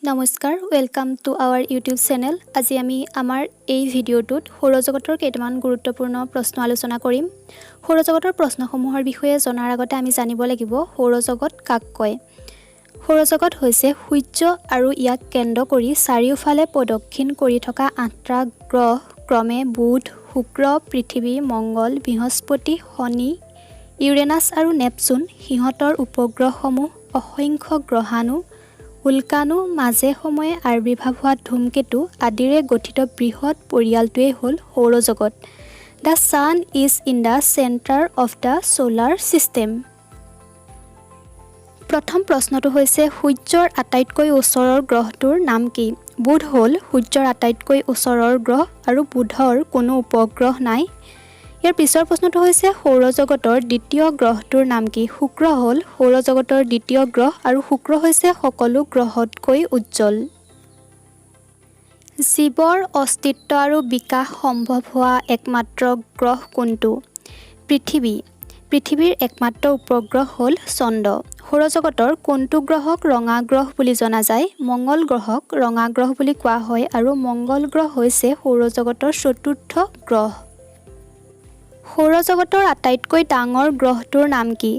নমস্কাৰ welcome to our YouTube channel. আজি আমি আমাৰ এই ভিডিঅ'টোত সৌৰজগতৰ কেইটামান গুৰুত্বপূৰ্ণ প্ৰশ্ন আলোচনা কৰিম। সৌৰজগতৰ প্ৰশ্নসমূহৰ বিষয়ে জনাৰ আগতে আমি জানিব লাগিব সৌৰজগত কাক কয়। সৌৰজগত হৈছে সূৰ্য আৰু ইয়াক কেন্দ্ৰ কৰি চাৰিওফালে প্ৰদক্ষিণ কৰি থকা 8টা গ্ৰহ ক্ৰমে বুধ, শুক্ৰ, পৃথিৱী, মংগল, বৃহস্পতি, শনি, ইউৰেনাছ আৰু নেপচুন। সিহঁতৰ উপগ্ৰহসমূহ অসংখ্য গ্ৰহাণু, উল্কাণু, মাজে সময়ে আবিৰ্ভাৱ হোৱা ধূমকেতু আদিৰে গঠিত বৃহৎ পৰিয়ালটোৱেই হ'ল সৌৰজগত। The sun is in the centre of the solar system. প্ৰথম প্ৰশ্নটো হৈছে সূৰ্যৰ আটাইতকৈ ওচৰৰ গ্ৰহটোৰ নাম কি? বুধ হ'ল সূৰ্যৰ আটাইতকৈ ওচৰৰ গ্ৰহ আৰু বুধৰ কোনো উপগ্ৰহ নাই। ইয়াৰ পিছৰ প্ৰশ্নটো হৈছে সৌৰজগতৰ দ্বিতীয় গ্ৰহটোৰ নাম কি? শুক্ৰ হ'ল সৌৰজগতৰ দ্বিতীয় গ্ৰহ আৰু শুক্ৰ হৈছে সকলো গ্ৰহতকৈ উজ্জ্বল। জীৱৰ অস্তিত্ব আৰু বিকাশ সম্ভৱ হোৱা একমাত্ৰ গ্ৰহ কোনটো? পৃথিৱী। পৃথিৱীৰ একমাত্ৰ উপগ্ৰহ হ'ল চন্দ্ৰ। সৌৰজগতৰ কোনটো গ্ৰহক ৰঙা গ্ৰহ বুলি জনা যায়? মংগল গ্ৰহক ৰঙা গ্ৰহ বুলি কোৱা হয় আৰু মংগল গ্ৰহ হৈছে সৌৰজগতৰ চতুৰ্থ গ্ৰহ। সৌৰজগতৰ আটাইতকৈ ডাঙৰ গ্ৰহটোৰ নাম কি?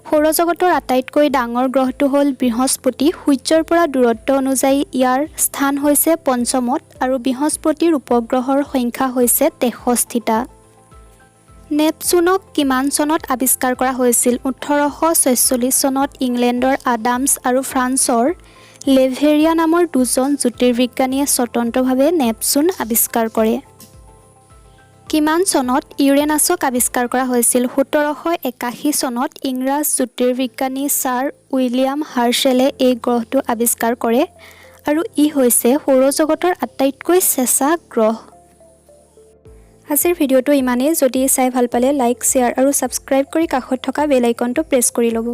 সৌৰজগতৰ আটাইতকৈ ডাঙৰ গ্ৰহটো হ'ল বৃহস্পতি। সূৰ্যৰ পৰা দূৰত্ব অনুযায়ী ইয়াৰ স্থান হৈছে পঞ্চমত আৰু বৃহস্পতিৰ উপগ্ৰহৰ সংখ্যা হৈছে 63টা। নেপচুনক কিমান চনত আৱিষ্কাৰ কৰা হৈছিল? 1846 চনত ইংলেণ্ডৰ আডামছ আৰু ফ্ৰান্সৰ লেভেৰিয়া নামৰ দুজন জ্যোতিৰ্বিজ্ঞানীয়ে স্বতন্ত্ৰভাৱে নেপচুন আৱিষ্কাৰ কৰে। কিমান চনত ইউৰেনাছক আৱিষ্কাৰ কৰা হৈছিল? 1781 চনত ইংৰাজ জ্যোতিৰ্বিজ্ঞানী ছাৰ উইলিয়াম হাৰ্শ্বেলে এই গ্ৰহটো আৱিষ্কাৰ কৰে আৰু ই হৈছে সৌৰজগতৰ আটাইতকৈ চেঁচা গ্ৰহ। আজিৰ ভিডিঅ'টো ইমানেই। যদি চাই ভাল পালে লাইক, শ্বেয়াৰ আৰু ছাবস্ক্ৰাইব কৰি কাষত থকা বেল আইকনটো প্ৰেছ কৰি ল'ব।